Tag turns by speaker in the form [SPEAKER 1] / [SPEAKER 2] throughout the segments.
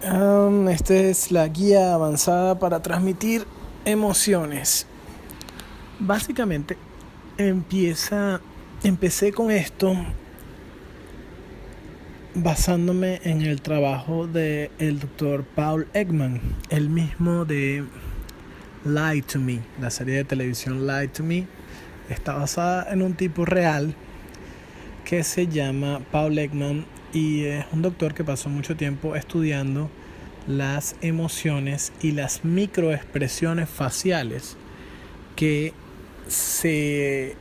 [SPEAKER 1] Esta es la guía avanzada para transmitir emociones. Básicamente, empecé con esto basándome en el trabajo del doctor Paul Ekman, el mismo de Lie to Me, la serie de televisión Lie to Me. Está basada en un tipo real que se llama Paul Ekman y es un doctor que pasó mucho tiempo estudiando las emociones y las microexpresiones faciales que se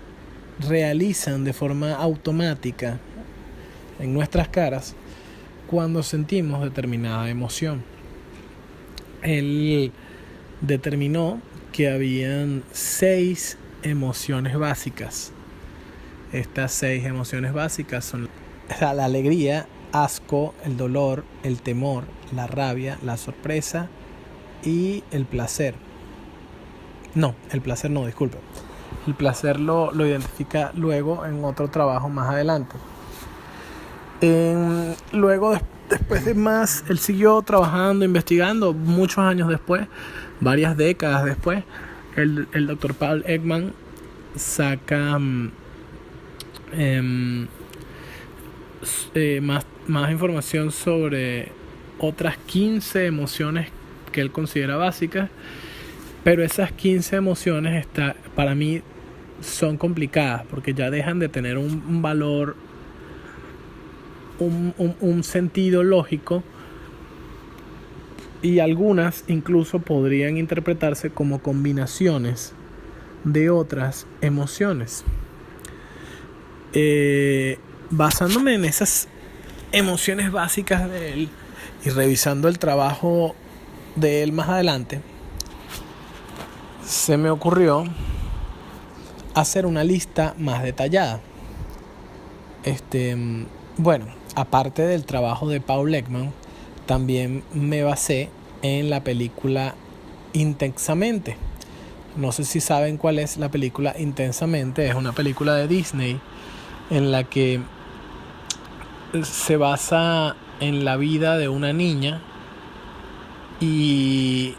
[SPEAKER 1] realizan de forma automática en nuestras caras cuando sentimos determinada emoción. Él determinó que habían 6 emociones básicas. Estas 6 emociones básicas son la alegría, asco, el dolor, el temor, la rabia, la sorpresa y el placer. No, el placer no, disculpe. El placer lo identifica luego en otro trabajo más adelante. Después de más, él siguió trabajando, investigando, muchos años después, varias décadas después, el doctor Paul Ekman saca más información sobre otras 15 emociones que él considera básicas, pero esas 15 emociones para mí son complicadas porque ya dejan de tener un valor, un sentido lógico, y algunas incluso podrían interpretarse como combinaciones de otras emociones. Basándome en esas emociones básicas de él y revisando el trabajo de él más adelante, se me ocurrió hacer una lista más detallada. Bueno, aparte del trabajo de Paul Ekman, también me basé en la película Intensamente. No sé si saben cuál es la película Intensamente. Es una película de Disney en la que se basa en la vida de una niña y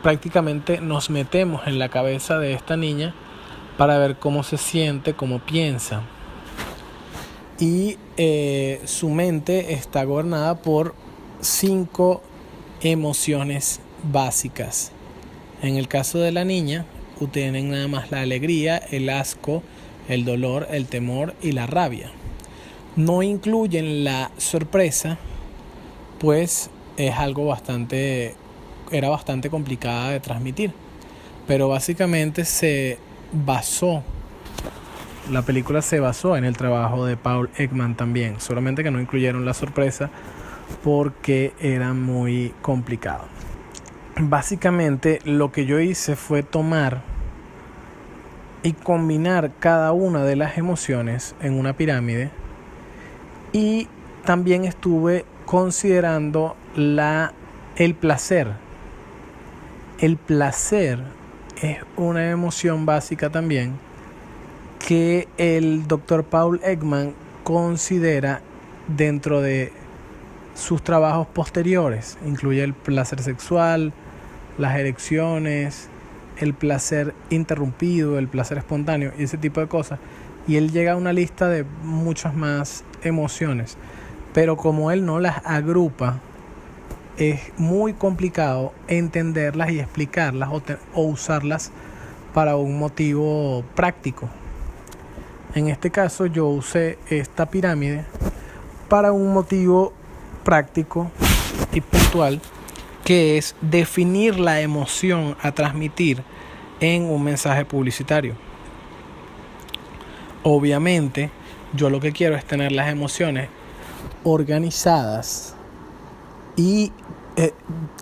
[SPEAKER 1] prácticamente nos metemos en la cabeza de esta niña para ver cómo se siente, cómo piensa. Y su mente está gobernada por 5 emociones básicas. En el caso de la niña, tienen nada más la alegría, el asco, el dolor, el temor y la rabia. No incluyen la sorpresa, pues es algo era bastante complicada de transmitir. Pero básicamente la película se basó en el trabajo de Paul Ekman también, solamente que no incluyeron la sorpresa porque era muy complicado. Básicamente lo que yo hice fue tomar y combinar cada una de las emociones en una pirámide, y también estuve considerando el placer. El placer es una emoción básica también que el Dr. Paul Ekman considera dentro de sus trabajos posteriores. Incluye el placer sexual, las erecciones, el placer interrumpido, el placer espontáneo y ese tipo de cosas. Y él llega a una lista de muchas más emociones, pero como él no las agrupa, es muy complicado entenderlas y explicarlas o usarlas para un motivo práctico. En este caso yo usé esta pirámide para un motivo práctico y puntual, que es definir la emoción a transmitir en un mensaje publicitario. Obviamente, yo lo que quiero es tener las emociones organizadas y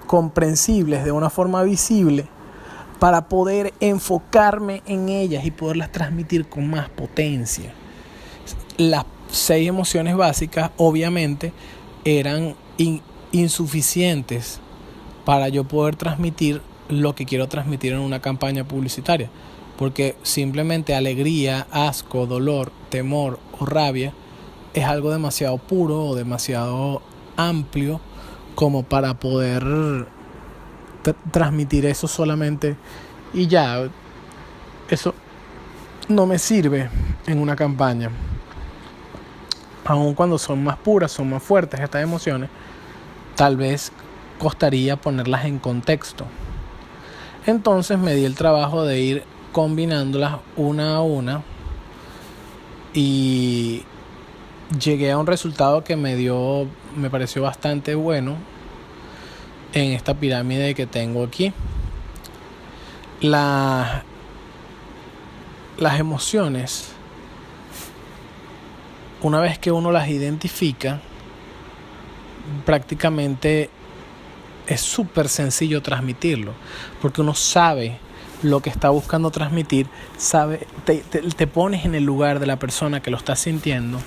[SPEAKER 1] comprensibles de una forma visible para poder enfocarme en ellas y poderlas transmitir con más potencia. Las 6 emociones básicas obviamente eran insuficientes para yo poder transmitir lo que quiero transmitir en una campaña publicitaria, porque simplemente alegría, asco, dolor, temor o rabia es algo demasiado puro o demasiado amplio como para poder transmitir eso solamente y ya. Eso no me sirve en una campaña. Aun cuando son más puras, son más fuertes estas emociones, tal vez costaría ponerlas en contexto. Entonces me di el trabajo de ir combinándolas una a una y llegué a un resultado que me pareció bastante bueno en esta pirámide que tengo aquí. Las emociones, una vez que uno las identifica, prácticamente es súper sencillo transmitirlo, porque uno sabe lo que está buscando transmitir, te pones en el lugar de la persona que lo está sintiendo,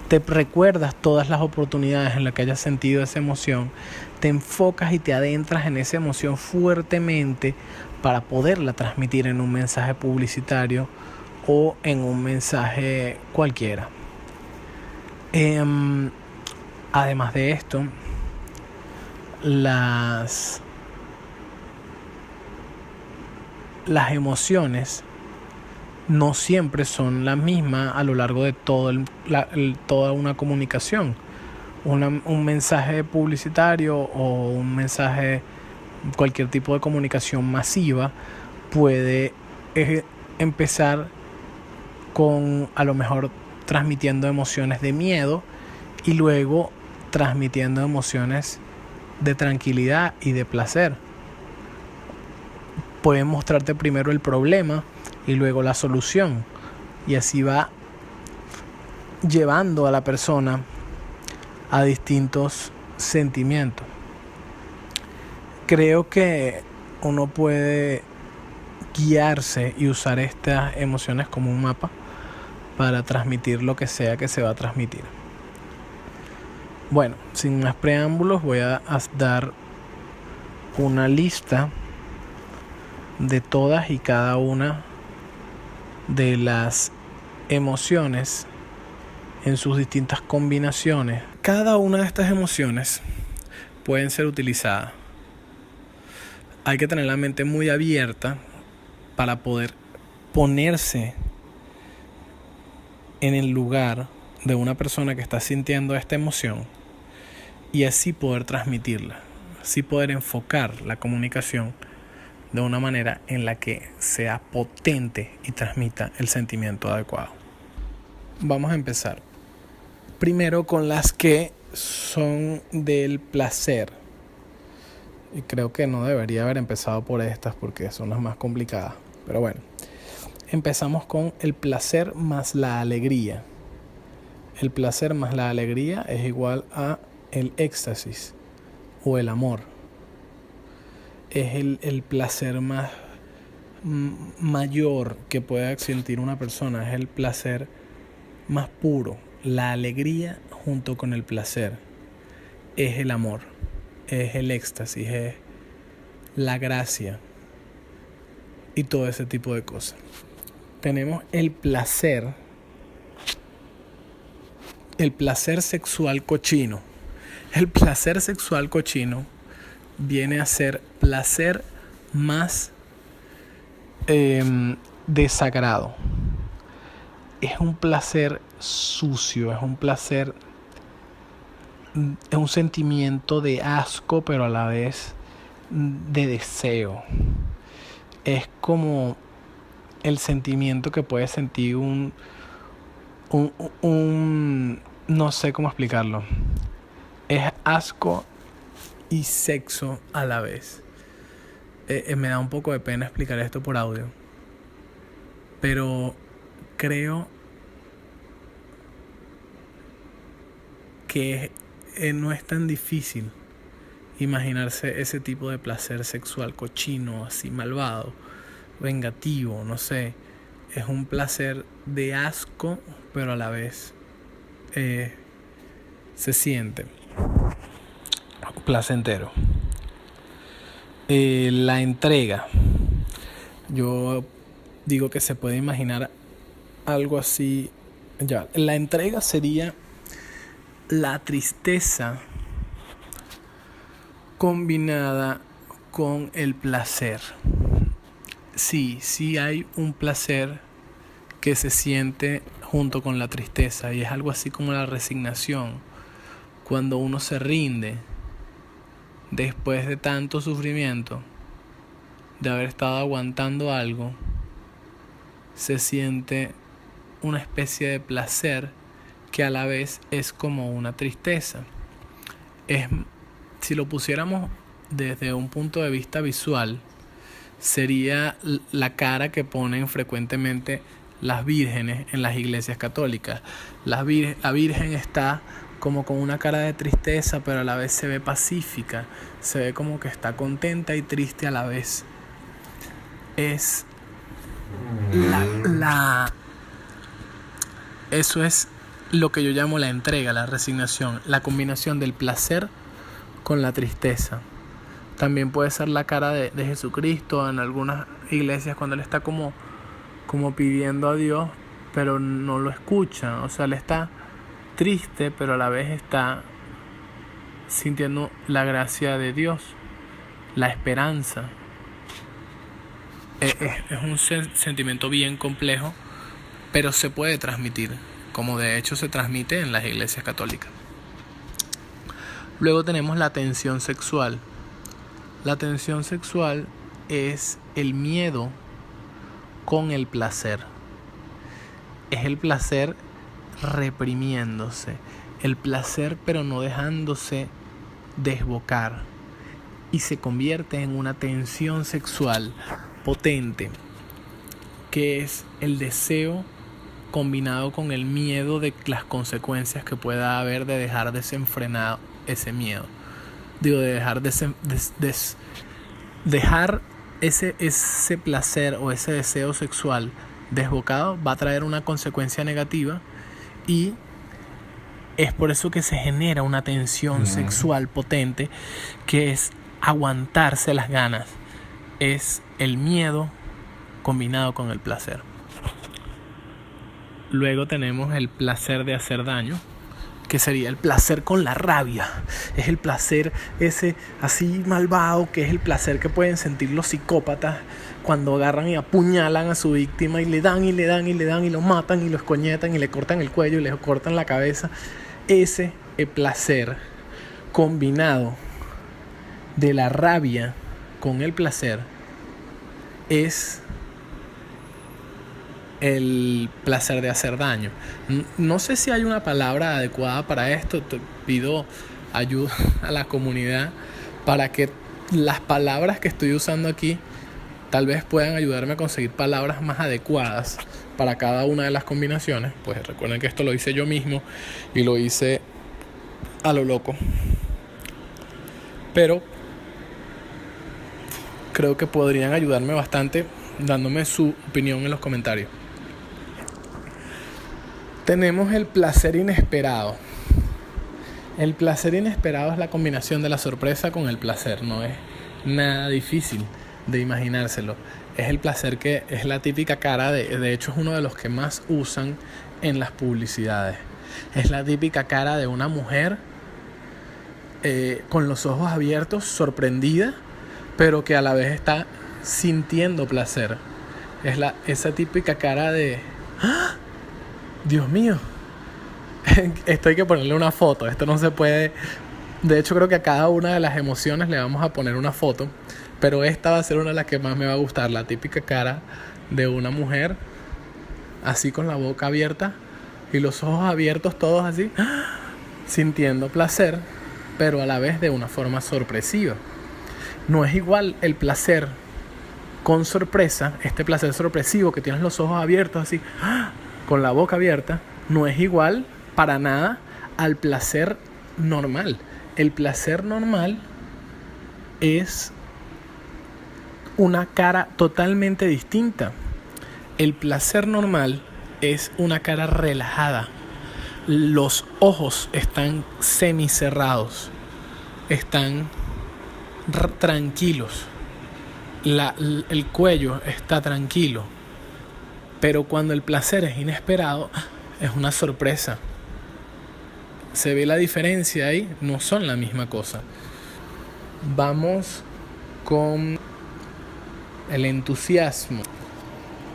[SPEAKER 1] te recuerdas todas las oportunidades en las que hayas sentido esa emoción, te enfocas y te adentras en esa emoción fuertemente para poderla transmitir en un mensaje publicitario o en un mensaje cualquiera. Además de esto, las emociones no siempre son las mismas a lo largo de toda una comunicación. Un mensaje publicitario o un mensaje, cualquier tipo de comunicación masiva puede empezar con, a lo mejor, transmitiendo emociones de miedo y luego transmitiendo emociones de tranquilidad y de placer. Pueden mostrarte primero el problema y luego la solución, y así va llevando a la persona a distintos sentimientos. Creo que uno puede guiarse y usar estas emociones como un mapa para transmitir lo que sea que se va a transmitir. Bueno, sin más preámbulos, voy a dar una lista de todas y cada una de las emociones en sus distintas combinaciones. Cada una de estas emociones pueden ser utilizadas. Hay que tener la mente muy abierta para poder ponerse en el lugar de una persona que está sintiendo esta emoción y así poder transmitirla, así poder enfocar la comunicación de una manera en la que sea potente y transmita el sentimiento adecuado. Vamos a empezar primero con las que son del placer, y creo que no debería haber empezado por estas porque son las más complicadas, pero bueno, empezamos con el placer más la alegría. El placer más la alegría es igual a el éxtasis o el amor. Es el placer más mayor que pueda sentir una persona, es el placer más puro. La alegría junto con el placer es el amor, es el éxtasis, es la gracia y todo ese tipo de cosas. Tenemos el placer sexual cochino. El placer sexual cochino viene a ser placer más desagrado. Es un placer sucio, es un sentimiento de asco, pero a la vez de deseo. Es como el sentimiento que puede sentir un no sé cómo explicarlo. Es asco y sexo a la vez. Me da un poco de pena explicar esto por audio, pero creo que no es tan difícil imaginarse ese tipo de placer sexual cochino, así malvado, vengativo, no sé. Es un placer de asco, pero a la vez se siente placentero. La entrega. Yo digo que se puede imaginar algo así. Ya, la entrega sería la tristeza combinada con el placer. Sí hay un placer que se siente junto con la tristeza, y es algo así como la resignación. Cuando uno se rinde después de tanto sufrimiento, de haber estado aguantando algo, se siente una especie de placer que a la vez es como una tristeza. Si lo pusiéramos desde un punto de vista visual, sería la cara que ponen frecuentemente las vírgenes en las iglesias católicas. La virgen está como con una cara de tristeza, pero a la vez se ve pacífica, se ve como que está contenta y triste a la vez. Es eso es lo que yo llamo la entrega, la resignación, la combinación del placer con la tristeza. También puede ser la cara de Jesucristo en algunas iglesias, cuando él está como pidiendo a Dios, pero no lo escucha. O sea, él está triste, pero a la vez está sintiendo la gracia de Dios, la esperanza. Es un sentimiento bien complejo, pero se puede transmitir, como de hecho se transmite en las iglesias católicas. Luego tenemos la tensión sexual. La tensión sexual es el miedo con el placer. Es el placer reprimiéndose. El placer pero no dejándose desbocar. Y se convierte en una tensión sexual potente, que es el deseo combinado con el miedo de las consecuencias que pueda haber de dejar desenfrenado ese miedo. De dejar dejar ese placer o ese deseo sexual desbocado va a traer una consecuencia negativa, y es por eso que se genera una tensión sexual potente, que es aguantarse las ganas. Es el miedo combinado con el placer. Luego tenemos el placer de hacer daño, que sería el placer con la rabia. Es el placer ese así malvado, que es el placer que pueden sentir los psicópatas cuando agarran y apuñalan a su víctima y le dan y lo matan y lo escoñetan y le cortan el cuello y le cortan la cabeza. Ese placer combinado de la rabia con el placer es el placer de hacer daño. No sé si hay una palabra adecuada para esto. Te pido ayuda a la comunidad para que las palabras que estoy usando aquí tal vez puedan ayudarme a conseguir palabras más adecuadas para cada una de las combinaciones. Pues recuerden que esto lo hice yo mismo y lo hice a lo loco, pero creo que podrían ayudarme bastante dándome su opinión en los comentarios. Tenemos el placer inesperado. El placer inesperado es la combinación de la sorpresa con el placer. No es nada difícil de imaginárselo. Es el placer que es la típica cara de hecho es uno de los que más usan en las publicidades. Es la típica cara de una mujer con los ojos abiertos, sorprendida, pero que a la vez está sintiendo placer. Es esa típica cara de ¡ah! Dios mío, esto hay que ponerle una foto. Esto no se puede. De hecho, creo que a cada una de las emociones le vamos a poner una foto, pero esta va a ser una de las que más me va a gustar. La típica cara de una mujer así con la boca abierta y los ojos abiertos, todos así, sintiendo placer, pero a la vez de una forma sorpresiva. No es igual el placer con sorpresa, este placer sorpresivo que tienes los ojos abiertos así, con la boca abierta, no es igual para nada al placer normal. El placer normal es una cara totalmente distinta. El placer normal es una cara relajada. Los ojos están semicerrados, están tranquilos. El cuello está tranquilo. Pero cuando el placer es inesperado, es una sorpresa. Se ve la diferencia ahí, no son la misma cosa. Vamos con el entusiasmo.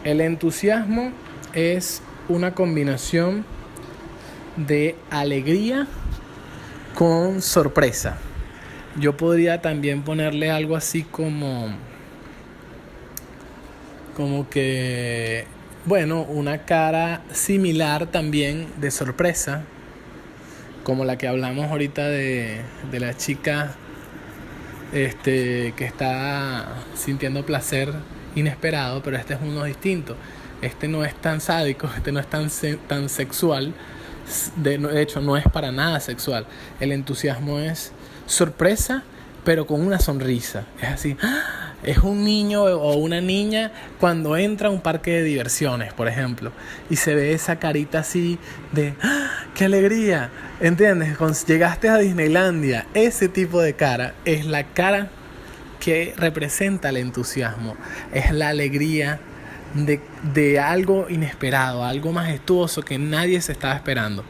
[SPEAKER 1] El entusiasmo es una combinación de alegría con sorpresa. Yo podría también ponerle algo así como que, bueno, una cara similar también de sorpresa, como la que hablamos ahorita de la chica que está sintiendo placer inesperado, pero este es uno distinto. Este no es tan sádico, este no es tan sexual. De hecho, no es para nada sexual. El entusiasmo es sorpresa, pero con una sonrisa. Es así, es un niño o una niña cuando entra a un parque de diversiones, por ejemplo, y se ve esa carita así de ¡qué alegría! ¿Entiendes? Cuando llegaste a Disneylandia, ese tipo de cara es la cara que representa el entusiasmo. Es la alegría de algo inesperado, algo majestuoso que nadie se estaba esperando.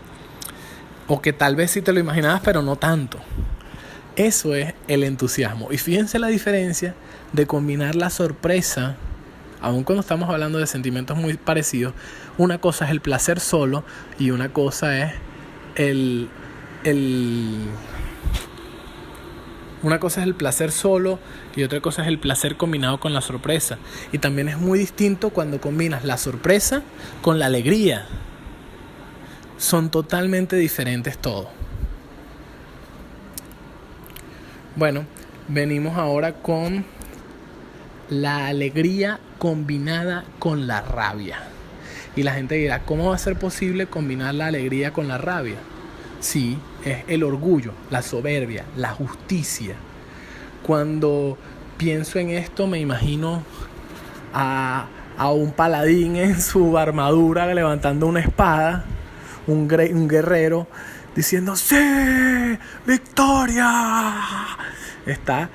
[SPEAKER 1] O que tal vez sí te lo imaginabas, pero no tanto. Eso es el entusiasmo. Y fíjense la diferencia de combinar la sorpresa, aun cuando estamos hablando de sentimientos muy parecidos. Una cosa es el placer solo y una cosa es una cosa es el placer solo y otra cosa es el placer combinado con la sorpresa. Y también es muy distinto cuando combinas la sorpresa con la alegría. Son totalmente diferentes todo. Bueno, venimos ahora con la alegría combinada con la rabia. Y la gente dirá, ¿cómo va a ser posible combinar la alegría con la rabia? Sí, es el orgullo, la soberbia, la justicia. Cuando pienso en esto me imagino a un paladín en su armadura levantando una espada, un guerrero diciendo ¡sí! ¡Victoria! Está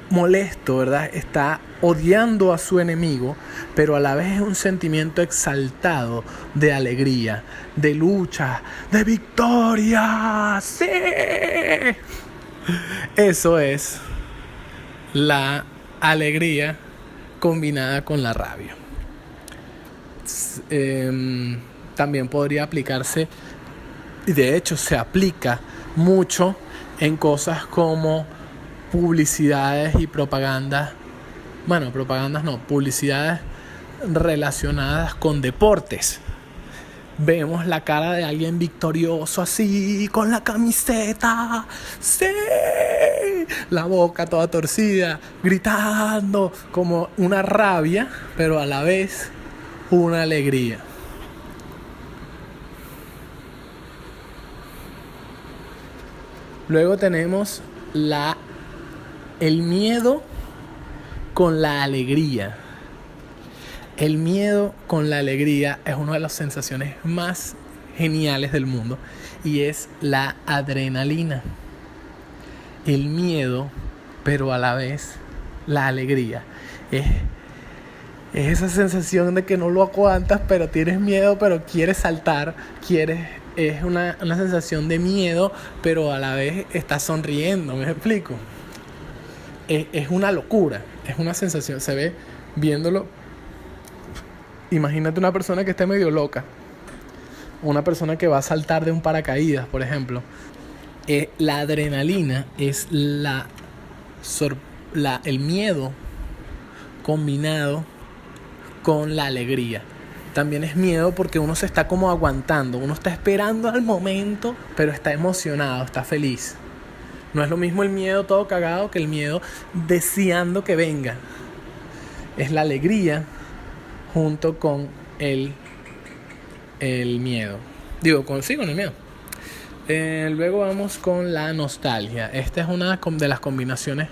[SPEAKER 1] molesto, ¿verdad? Está odiando a su enemigo, pero a la vez es un sentimiento exaltado de alegría, de lucha, de victoria. ¡Sí! Eso es la alegría combinada con la rabia. También podría aplicarse, y de hecho se aplica mucho en cosas como publicidades y propagandas. Bueno, propagandas no, publicidades relacionadas con deportes. Vemos la cara de alguien victorioso así, con la camiseta, ¡sí! La boca toda torcida, gritando, como una rabia, pero a la vez una alegría. Luego tenemos el miedo con la alegría. El miedo con la alegría es una de las sensaciones más geniales del mundo y es la adrenalina. El miedo, pero a la vez la alegría. Es esa sensación de que no lo aguantas, pero tienes miedo, pero quieres saltar, es una sensación de miedo, pero a la vez estás sonriendo, ¿me explico? Es una locura, es una sensación, se ve viéndolo. Imagínate una persona que esté medio loca, una persona que va a saltar de un paracaídas, por ejemplo. La adrenalina es el miedo combinado con la alegría. También es miedo porque uno se está como aguantando, uno está esperando al momento, pero está emocionado, está feliz. No es lo mismo el miedo todo cagado que el miedo deseando que venga. Es la alegría junto con el miedo. Con el miedo. Luego vamos con la nostalgia. Esta es una de las combinaciones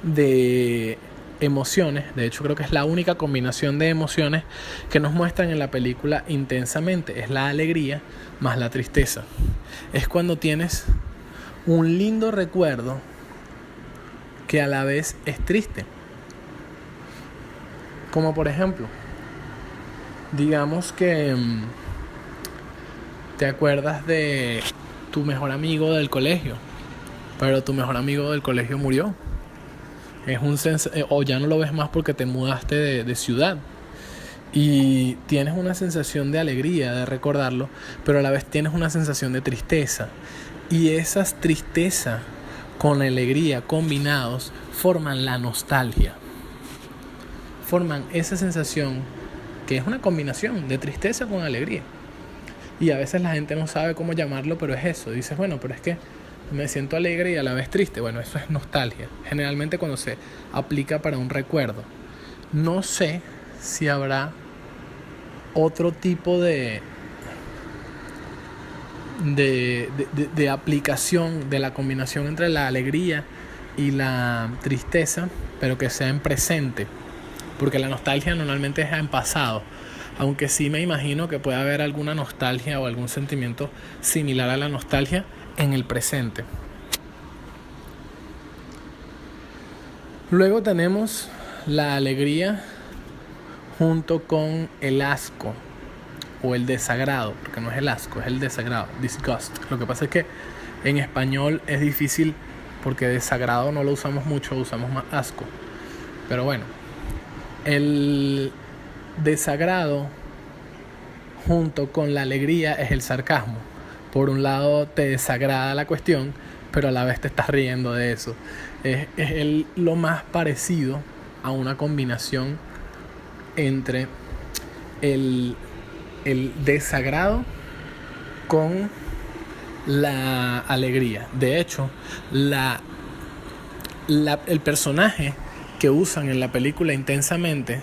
[SPEAKER 1] de emociones. De hecho, creo que es la única combinación de emociones que nos muestran en la película intensamente. Es la alegría más la tristeza. Es cuando tienes un lindo recuerdo que a la vez es triste. Como por ejemplo, digamos que te acuerdas de tu mejor amigo del colegio pero tu mejor amigo del colegio murió. O ya no lo ves más porque te mudaste de ciudad. Y tienes una sensación de alegría de recordarlo, pero a la vez tienes una sensación de tristeza. Y esas tristezas con alegría combinados forman la nostalgia. Forman esa sensación que es una combinación de tristeza con alegría. Y a veces la gente no sabe cómo llamarlo, pero es eso. Dices, bueno, pero es que me siento alegre y a la vez triste. Bueno, eso es nostalgia. Generalmente cuando se aplica para un recuerdo. No sé si habrá otro tipo de aplicación de la combinación entre la alegría y la tristeza, pero que sea en presente, porque la nostalgia normalmente es en pasado, aunque sí me imagino que puede haber alguna nostalgia o algún sentimiento similar a la nostalgia en el presente. Luego tenemos la alegría junto con el asco o el desagrado, porque no es el asco, es el desagrado, disgust. Lo que pasa es que en español es difícil porque desagrado no lo usamos mucho, usamos más asco. Pero bueno, el desagrado junto con la alegría es el sarcasmo. Por un lado te desagrada la cuestión, pero a la vez te estás riendo de eso. Es lo más parecido a una combinación entre el desagrado con la alegría. De hecho, el personaje que usan en la película Intensamente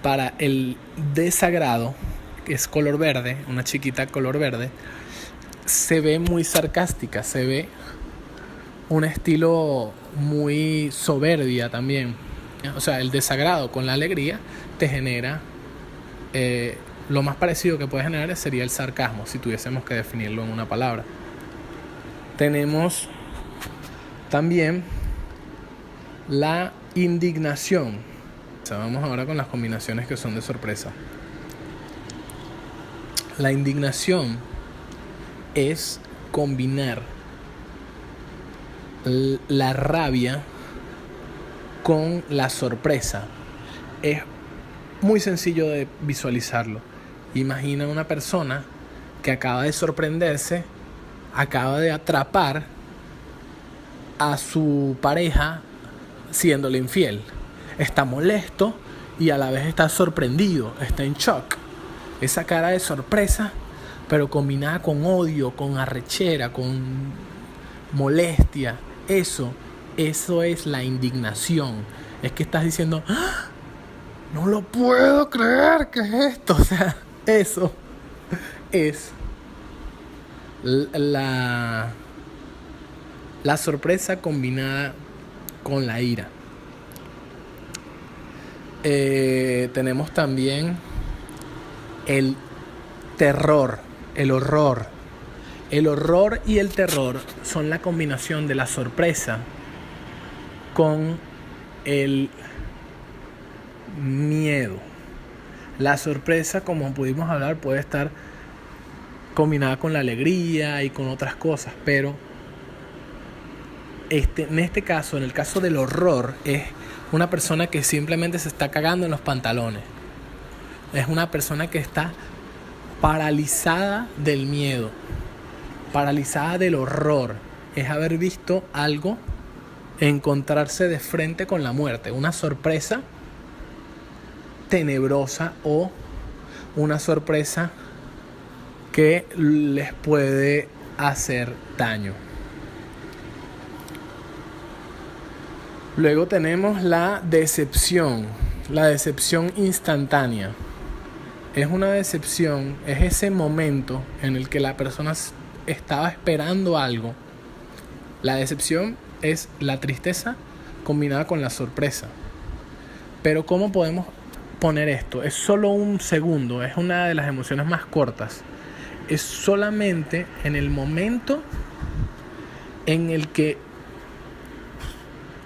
[SPEAKER 1] para el desagrado, que es color verde, una chiquita color verde, se ve muy sarcástica, se ve un estilo muy soberbia también. O sea, el desagrado con la alegría te genera lo más parecido que puede generar sería el sarcasmo, si tuviésemos que definirlo en una palabra. Tenemos también la indignación. O sea, vamos ahora con las combinaciones que son de sorpresa. La indignación es combinar la rabia con la sorpresa. Es muy sencillo de visualizarlo. Imagina una persona que acaba de sorprenderse, acaba de atrapar a su pareja siéndole infiel. Está molesto y a la vez está sorprendido, está en shock. Esa cara de sorpresa, pero combinada con odio, con arrechera, con molestia. Eso es la indignación. Es que estás diciendo, ¡ah! No lo puedo creer, ¿qué es esto? O sea, eso es la sorpresa combinada con la ira. Tenemos también el terror, el horror. El horror y el terror son la combinación de la sorpresa con el miedo. La sorpresa, como pudimos hablar, puede estar combinada con la alegría y con otras cosas, pero en este caso, en el caso del horror, es una persona que simplemente se está cagando en los pantalones. Es una persona que está paralizada del miedo, paralizada del horror. Es haber visto algo, encontrarse de frente con la muerte, una sorpresa tenebrosa o una sorpresa que les puede hacer daño. Luego tenemos la decepción instantánea. Es una decepción, es ese momento en el que la persona estaba esperando algo. La decepción es la tristeza combinada con la sorpresa. Pero ¿cómo podemos poner esto? Es solo un segundo, es una de las emociones más cortas. Es solamente en el momento en el que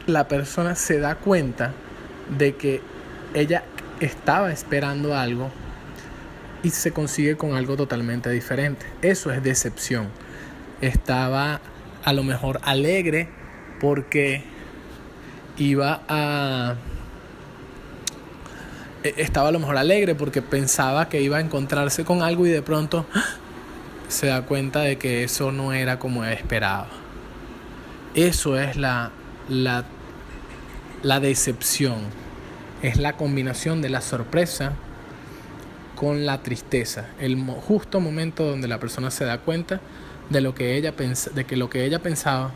[SPEAKER 1] la persona se da cuenta de que ella estaba esperando algo y se consigue con algo totalmente diferente. Eso es decepción. Estaba a lo mejor alegre porque estaba a lo mejor alegre porque pensaba que iba a encontrarse con algo y de pronto se da cuenta de que eso no era como esperaba. Eso es la decepción. Es la combinación de la sorpresa con la tristeza. El justo momento donde la persona se da cuenta de que lo que ella pensaba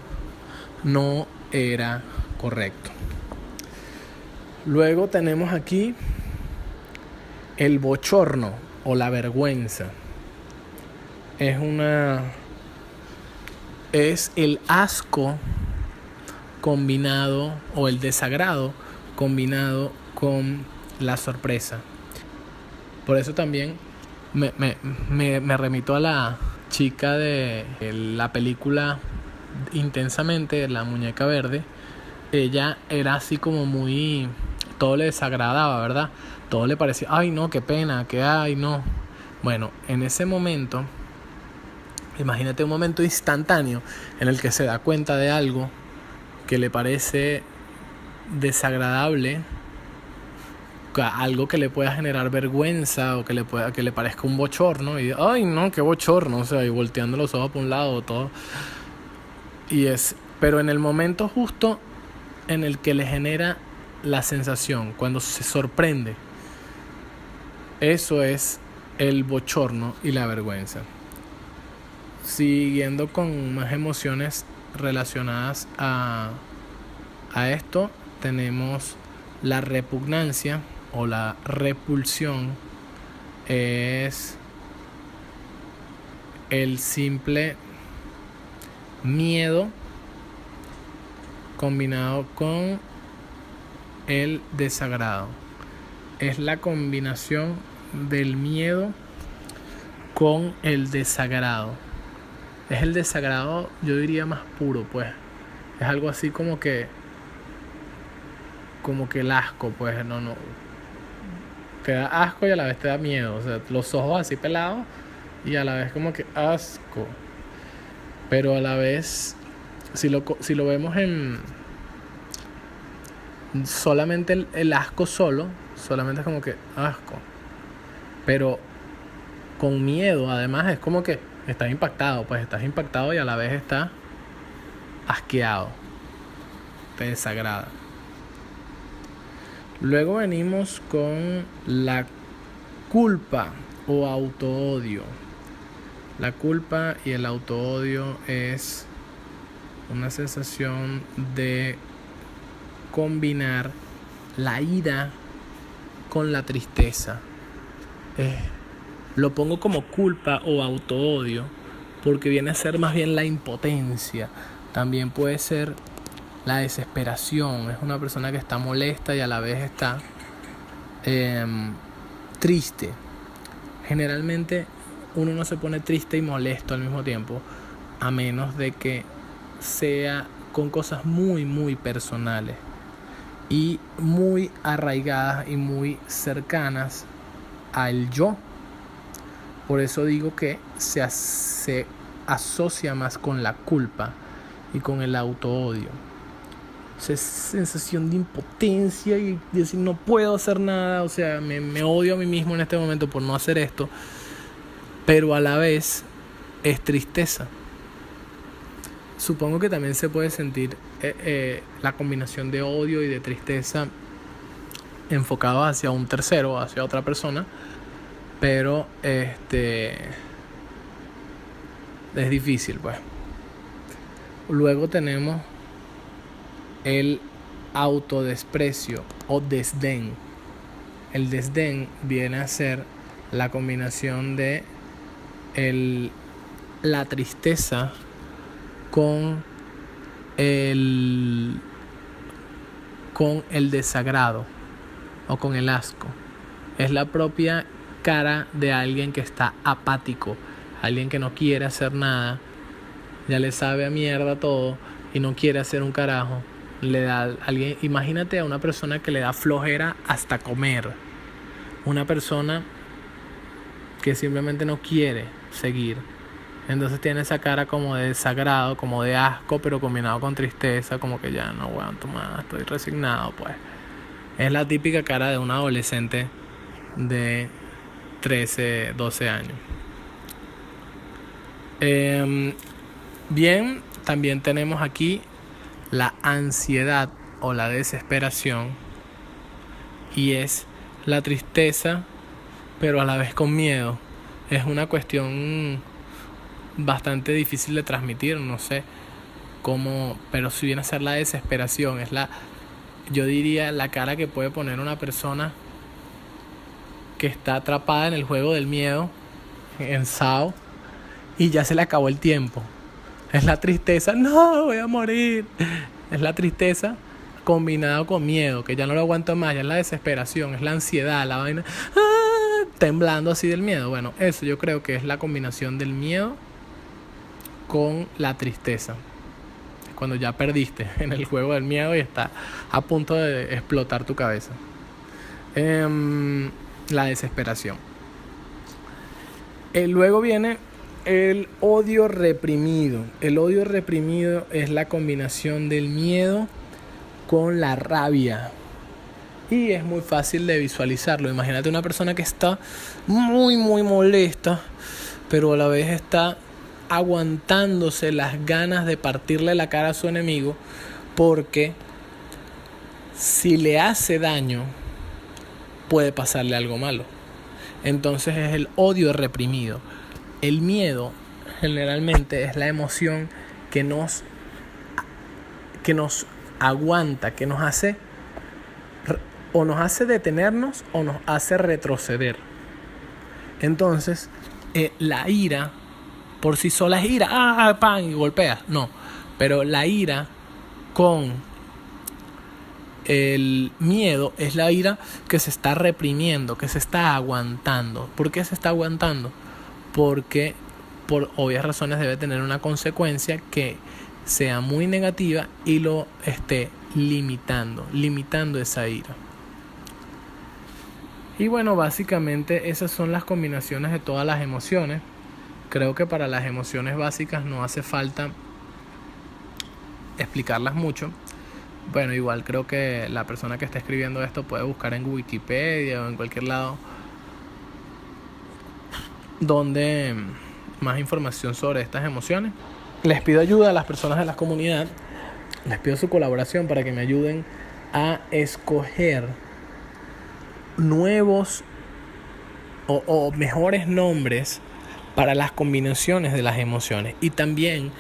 [SPEAKER 1] no era correcto. Luego tenemos aquí el bochorno o la vergüenza. Es el asco combinado, o el desagrado combinado con la sorpresa. Por eso también me remito a la chica de la película Intensamente, la muñeca verde. Ella era así como muy... todo le desagradaba, ¿verdad? Todo le parecía, ay no, qué pena, que ay no. Bueno, en ese momento, imagínate un momento instantáneo en el que se da cuenta de algo que le parece desagradable, algo que le pueda generar vergüenza o que le parezca un bochorno, y ay no, qué bochorno, o sea, y volteando los ojos por un lado, todo. Pero en el momento justo en el que le genera la sensación, cuando se sorprende, eso es el bochorno y la vergüenza. Siguiendo con más emociones relacionadas a esto, tenemos la repugnancia o la repulsión. Es el simple miedo combinado con el desagrado. Es la combinación del miedo con el desagrado. Es el desagrado, yo diría, más puro, pues. Es algo así como que el asco, pues. No. Te da asco y a la vez te da miedo. O sea, los ojos así pelados y a la vez como que asco. Pero a la vez, si lo vemos en solamente el asco solamente es como que asco. Pero con miedo, además, es como que estás impactado y a la vez estás asqueado. Te desagrada. Luego venimos con la culpa o autoodio. La culpa y el autoodio es una sensación de combinar la ira con la tristeza. Lo pongo como culpa o autoodio porque viene a ser más bien la impotencia. También puede ser la desesperación. Es una persona que está molesta y a la vez está triste. Generalmente uno no se pone triste y molesto al mismo tiempo, a menos de que sea con cosas muy, muy personales y muy arraigadas y muy cercanas al yo. Por eso digo que se asocia más con la culpa y con el autoodio. Esa sensación de impotencia y decir no puedo hacer nada, o sea, me odio a mí mismo en este momento por no hacer esto, pero a la vez es tristeza. Supongo que también se puede sentir la combinación de odio y de tristeza enfocado hacia un tercero, hacia otra persona, pero es difícil, pues. Luego tenemos el autodesprecio o desdén. El desdén viene a ser la combinación de la tristeza con el desagrado o con el asco. Es la propia cara de alguien que está apático, alguien que no quiere hacer nada, ya le sabe a mierda todo y no quiere hacer un carajo. Imagínate a una persona que le da flojera hasta comer, una persona que simplemente no quiere seguir. Entonces tiene esa cara como de desagrado, como de asco, pero combinado con tristeza, como que ya no aguanto más, estoy resignado, pues. Es la típica cara de un adolescente de 13, 12 años. Bien, también tenemos aquí la ansiedad o la desesperación, y es la tristeza, pero a la vez con miedo. Es una cuestión bastante difícil de transmitir, no sé cómo, pero si viene a ser la desesperación, es yo diría, la cara que puede poner una persona que está atrapada en el juego del miedo, en SAO, y ya se le acabó el tiempo. Es la tristeza, no, voy a morir. Es la tristeza combinado con miedo, que ya no lo aguanto más, ya es la desesperación, es la ansiedad, la vaina, temblando así del miedo. Bueno, eso yo creo que es la combinación del miedo con la tristeza. Cuando ya perdiste en el juego del miedo y está a punto de explotar tu cabeza. La desesperación. Luego viene el odio reprimido. El odio reprimido es la combinación del miedo con la rabia. Y es muy fácil de visualizarlo. Imagínate una persona que está muy molesta, pero a la vez está aguantándose las ganas de partirle la cara a su enemigo, porque si le hace daño puede pasarle algo malo. Entonces es el odio reprimido. El miedo generalmente es la emoción que nos aguanta, que nos hace detenernos o nos hace retroceder. Entonces la ira por sí sola es ira, ¡pan! Y golpea. No, pero la ira con el miedo es la ira que se está reprimiendo, que se está aguantando. ¿Por qué se está aguantando? Porque por obvias razones debe tener una consecuencia que sea muy negativa y lo esté limitando esa ira. Y bueno, básicamente esas son las combinaciones de todas las emociones. Creo que para las emociones básicas no hace falta explicarlas mucho. Bueno, igual creo que la persona que está escribiendo esto puede buscar en Wikipedia o en cualquier lado donde más información sobre estas emociones. Les pido ayuda a las personas de la comunidad. Les pido su colaboración para que me ayuden a escoger nuevos o mejores nombres para las combinaciones de las emociones. Y también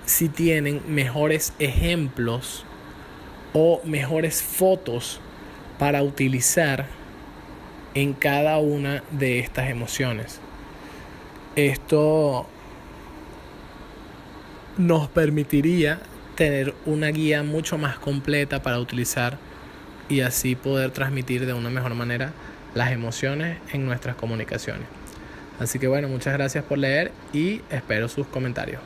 [SPEAKER 1] si tienen mejores ejemplos o mejores fotos para utilizar en cada una de estas emociones. Esto nos permitiría tener una guía mucho más completa para utilizar y así poder transmitir de una mejor manera las emociones en nuestras comunicaciones. Así que bueno, muchas gracias por leer y espero sus comentarios.